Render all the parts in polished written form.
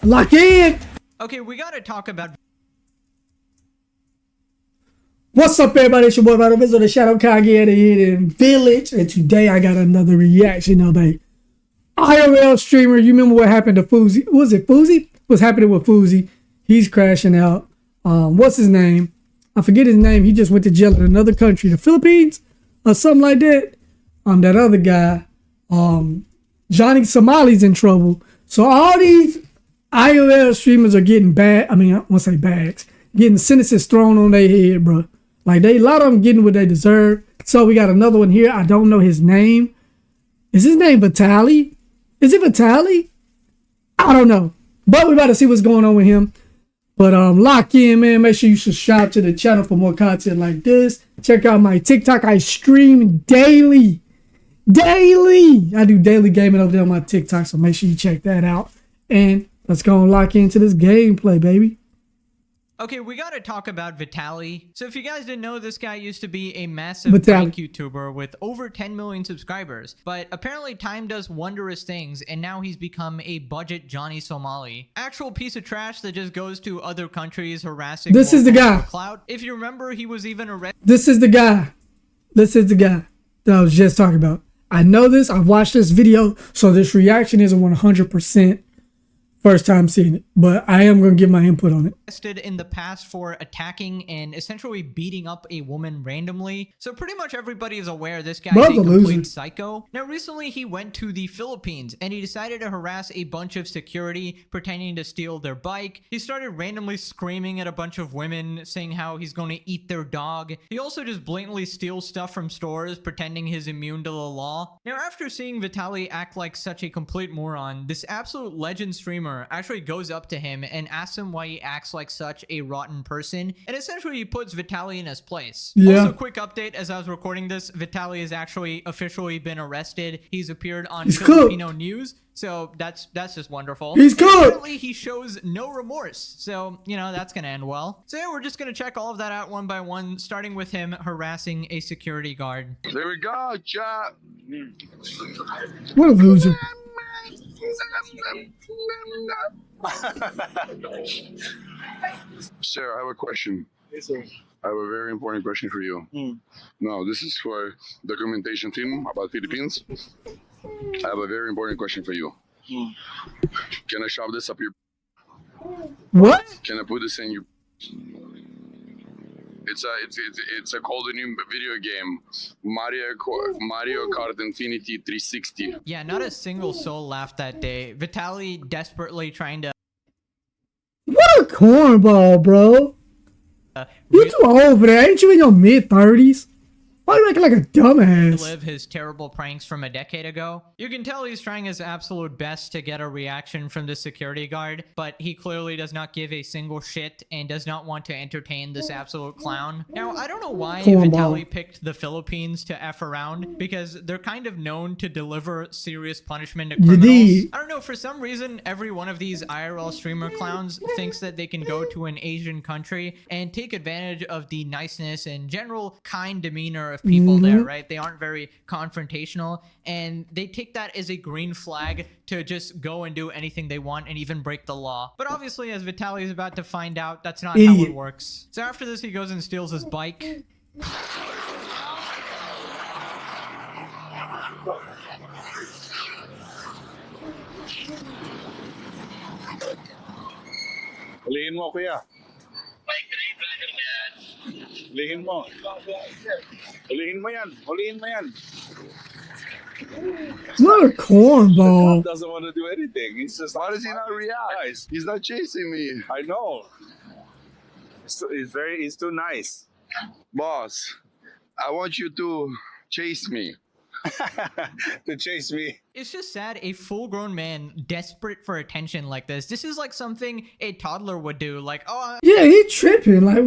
Lock in! Okay, we gotta talk about... What's up, everybody? It's your boy Vital Viz of the Shadow Kage at the Hidden Village, and today I got another reaction of a IRL streamer. You remember what happened to Fousey? Was it Fousey? What's happening with Fousey? He's crashing out. What's his name? I forget his name. He just went to jail in another country, the Philippines, or something like that. That other guy, Johnny Somali's in trouble. So all these IRL streamers are getting bad. I mean, I won't say bags, getting sentences thrown on their head, bro. Like a lot of them getting what they deserve. So we got another one here. I don't know his name. Is his name Vitaly? Is it Vitaly? I don't know. But we about to see what's going on with him. But lock in, man. Make sure you subscribe to the channel for more content like this. Check out my TikTok. I stream daily. I do daily gaming over there on my TikTok. So make sure you check that out. And let's go and lock into this gameplay, baby. Okay, we gotta talk about Vitaly. So if you guys didn't know, this guy used to be a massive prank YouTuber with over 10 million subscribers. But apparently time does wondrous things, and now he's become a budget Johnny Somali. Actual piece of trash that just goes to other countries harassing... This is the guy. Clout. If you remember, he was even arrested... This is the guy. This is the guy that I was just talking about. I know this. I've watched this video, so this reaction isn't 100% first time seeing it, but I am going to give my input on it. In the past for attacking and essentially beating up a woman randomly. So pretty much everybody is aware this guy is a complete psycho. Now recently he went to the Philippines and he decided to harass a bunch of security pretending to steal their bike. He started randomly screaming at a bunch of women saying how he's going to eat their dog. He also just blatantly steals stuff from stores pretending he's immune to the law. Now after seeing Vitaly act like such a complete moron, this absolute legend streamer actually goes up to him and asks him why he acts like such a rotten person, and essentially he puts Vitaly in his place. Also, quick update, as I was recording this, Vitaly has actually officially been arrested. He's appeared on Filipino news, so that's just wonderful. He's good. Apparently he shows no remorse, so you know that's gonna end well. So yeah, we're just gonna check all of that out one by one, starting with him harassing a security guard. There we go, chat. What a loser. Sir, I have a question. Yes, sir. I have a very important question for you. No, this is for documentation team about Philippines. I have a very important question for you. Can I shove this up your... What? Can I put this in your... It's a called a new video game, Mario Kart Infinity 360. Yeah, not a single soul laughed that day. Vitaly desperately trying to... What a cornball, bro. You too old for that. Ain't you in your mid-30s? Why are you acting like a dumbass? Live his terrible pranks from a decade ago. You can tell he's trying his absolute best to get a reaction from the security guard, but he clearly does not give a single shit and does not want to entertain this absolute clown. Now, I don't know why Vitaly picked the Philippines to F around, because they're kind of known to deliver serious punishment to criminals. I don't know, for some reason, every one of these IRL streamer clowns thinks that they can go to an Asian country and take advantage of the niceness and general kind demeanor of people there, right? They aren't very confrontational, and they take that as a green flag to just go and do anything they want and even break the law. But obviously, as Vitaly is about to find out, that's not how it works. So after this, he goes and steals his bike. Hulihin mo, kuya. Hulihin mo. Hulihin mo yan. Hulihin mo yan. What a cornball. Doesn't want to do anything. He's just... Why does he not react? Nice. He's not chasing me. I know. He's too nice. Boss, I want you to chase me. To chase me. It's just sad, a full-grown man desperate for attention like this. This is like something a toddler would do. Like, oh... Yeah, he tripping. Like,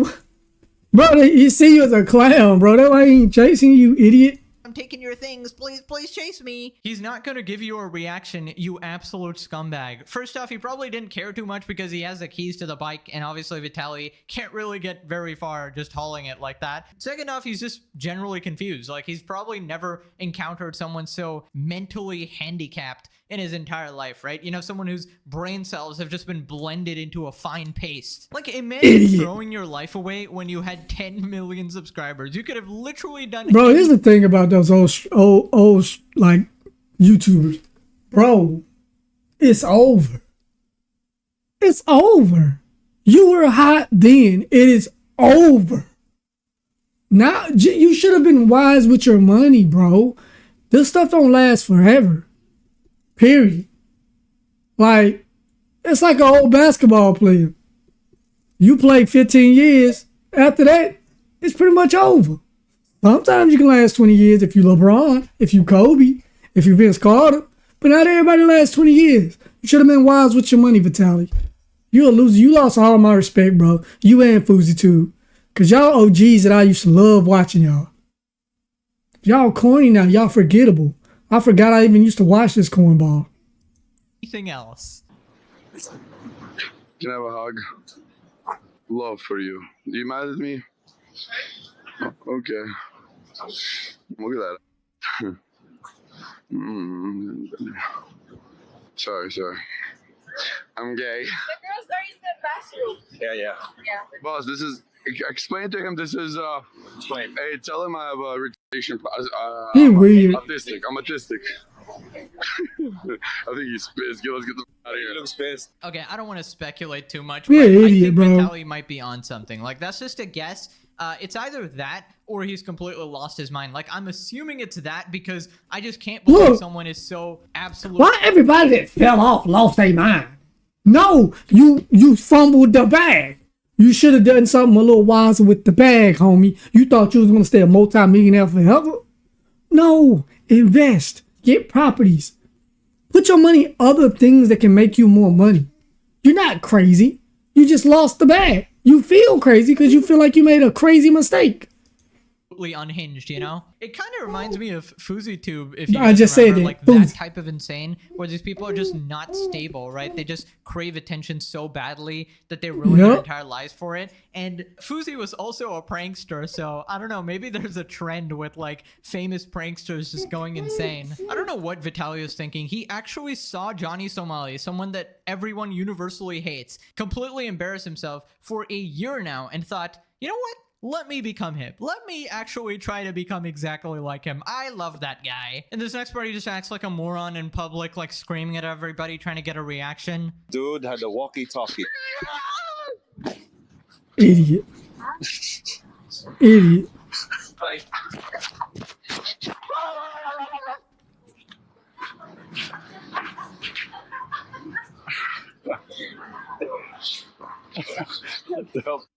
bro, he see you as a clown, bro. That's why he ain't chasing you, idiot. I'm taking your things. Please chase me. He's not gonna give you a reaction, you absolute scumbag. First off, he probably didn't care too much because he has the keys to the bike, and obviously Vitaly can't really get very far just hauling it like that. Second off, he's just generally confused. Like, he's probably never encountered someone so mentally handicapped in his entire life, right? You know, someone whose brain cells have just been blended into a fine paste. Like, imagine Idiot. throwing your life away when you had 10 million subscribers. You could have literally done Bro, here's the thing about those old like YouTubers. Bro, it's over. It's over. You were hot then. It is over. Now, you should have been wise with your money, bro. This stuff don't last forever. Period. Like, it's like an old basketball player. You play 15 years. After that, it's pretty much over. Sometimes you can last 20 years if you LeBron, if you Kobe, if you Vince Carter. But not everybody lasts 20 years. You should have been wise with your money, Vitaly. You're a loser. You lost all my respect, bro. You and Fousey too. Cause y'all OGs that I used to love watching y'all. Y'all corny now. Y'all forgettable. I forgot I even used to watch this cornball. anything else. Can I have a hug? Love for you. You mad at me? Okay. Look at that. Sorry. I'm gay. The girls are in the bathroom. Yeah. Yeah. Boss, this is... Explain to him this is... Explain. Hey, tell him I have a retardation... He weird. autistic. I'm autistic. I think he's pissed. Let's get the out of He here. looks pissed. Okay, I don't want to speculate too much, Yeah, but I idiot, think bro. Vitaly might be on something. Like, that's just a guess. It's either that or he's completely lost his mind. Like, I'm assuming it's that because I just can't believe Look. someone is so absolutely... Why everybody that fell off lost their mind? No, you fumbled the bag. You should have done something a little wiser with the bag, homie. You thought you was gonna stay a multi-millionaire forever? No, invest, get properties, put your money in other things that can make you more money. You're not crazy. You just lost the bag. You feel crazy because you feel like you made a crazy mistake. unhinged, you know? It kind of reminds me of FouseyTube, if you I guys just said remember, it, like that Fousey. type of insane, where these people are just not stable, right? They just crave attention so badly that they ruin their Yep. entire lives for it. And Fousey was also a prankster, so I don't know, maybe there's a trend with like famous pranksters just going insane. I don't know what Vitaly is thinking. He actually saw Johnny Somali, someone that everyone universally hates, completely embarrass himself for a year now and thought, you know what? Let me become him. Let me actually try to become exactly like him. I love that guy. And this next part, he just acts like a moron in public, like screaming at everybody, trying to get a reaction. Dude had the walkie-talkie. Idiot. Idiot. The hell?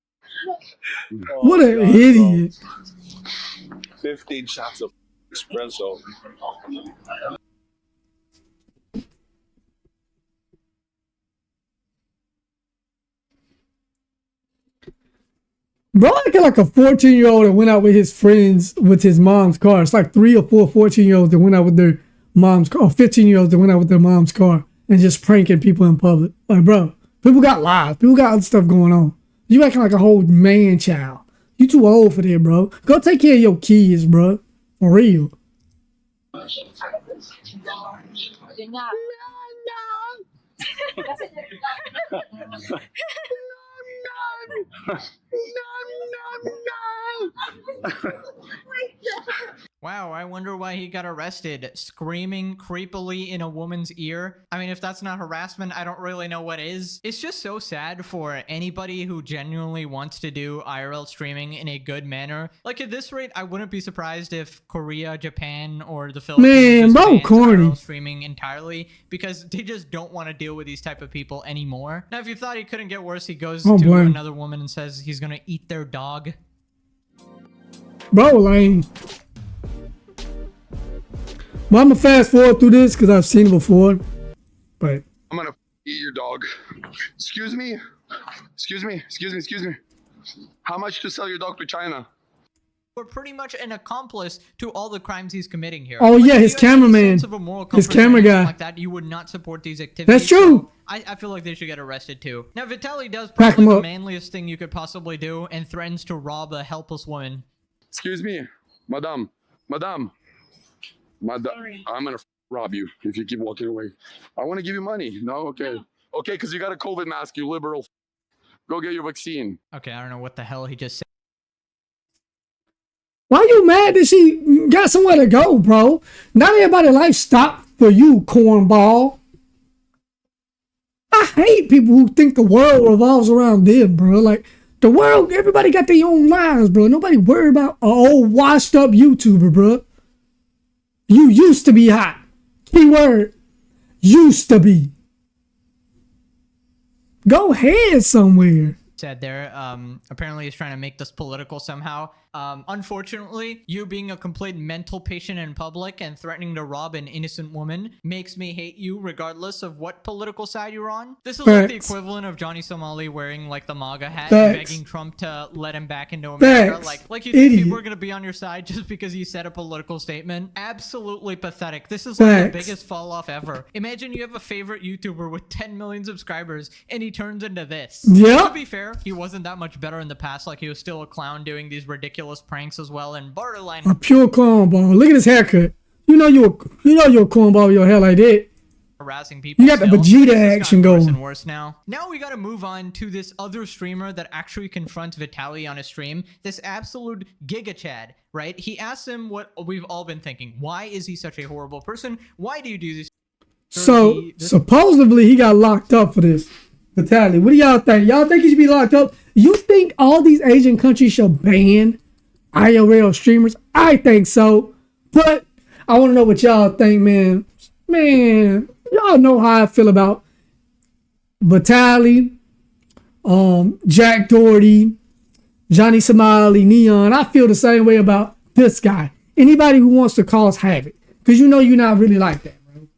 What an God, idiot. bro. 15 shots of espresso. Bro, acting like a 14-year-old that went out with his friends with his mom's car. It's like 3 or 4 14-year-olds that went out with their mom's car, or 15-year-olds that went out with their mom's car and just pranking people in public. Like, bro, people got lives. People got other stuff going on. You acting like a whole man child. You too old for that, bro. Go take care of your kids, bro. For real. Yun nga. Wow, I wonder why he got arrested. Screaming creepily in a woman's ear. I mean, if that's not harassment, I don't really know what is. It's just so sad for anybody who genuinely wants to do IRL streaming in a good manner. Like, at this rate, I wouldn't be surprised if Korea, Japan, or the Philippines Man, just bro, bans corny. IRL streaming entirely because they just don't want to deal with these type of people anymore. Now, if you thought he couldn't get worse, he goes Oh, to boy. another woman and says he's gonna eat their dog. Bro, lame. Well, I'm going to fast forward through this because I've seen it before. But I'm gonna eat your dog. Excuse me. How much to sell your dog to China? We're pretty much an accomplice to all the crimes he's committing here. Oh, yeah, if his you had any cameraman. sense of a moral His compass or camera anything guy. like that, you would not support these activities. That's true. So I feel like they should get arrested too. Now, Vitaly does Pack probably him the up. manliest thing you could possibly do and threatens to rob a helpless woman. Excuse me, madam. I'm gonna rob you if you keep walking away. I want to give you money. No, okay. Okay, because you got a COVID mask, you liberal. Go get your vaccine. Okay, I don't know what the hell he just said. Why you mad that she got somewhere to go, bro? Not everybody's life stopped for you, cornball. I hate people who think the world revolves around them, bro. Like, the world, everybody got their own lives, bro. Nobody worry about an old washed up YouTuber, bro. You used to be hot. Keyword, used to be. Go ahead somewhere. Said there. Apparently he's trying to make this political somehow. Unfortunately, you being a complete mental patient in public and threatening to rob an innocent woman makes me hate you regardless of what political side you're on. This is like the equivalent of Johnny Somali wearing like the MAGA hat and begging Trump to let him back into America. Like you think people are gonna be on your side just because you said a political statement? Absolutely pathetic. This is like the biggest fall off ever. Imagine you have a favorite YouTuber with 10 million subscribers and he turns into this. Yeah. To be fair, he wasn't that much better in the past. Like he was still a clown doing these ridiculous pranks as well and borderline a pure cornball. Look at his haircut. You know you're a cornball with your hair like that. Harassing people. You got the Vegeta action going. Worse and worse now. Now we gotta move on to this other streamer that actually confronts Vitaly on a stream. This absolute Giga Chad, right? He asks him what we've all been thinking. Why is he such a horrible person? Why do you do this? So supposedly he got locked up for this. Vitaly, what do y'all think? Y'all think he should be locked up? You think all these Asian countries should ban IRL streamers? I think so, but I want to know what y'all think, man. Man, y'all know how I feel about Vitaly, Jack Doherty, Johnny Somali, Neon. I feel the same way about this guy. Anybody who wants to cause havoc, because you know you're not really like that, bro.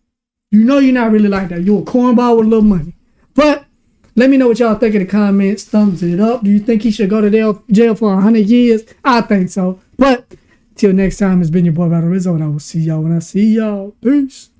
You know you're not really like that. You're a cornball with a little money. But let me know what y'all think in the comments. Thumbs it up. Do you think he should go to jail for 100 years? I think so. But till next time, it's been your boy Battle Rizzo, and I will see y'all when I see y'all. Peace.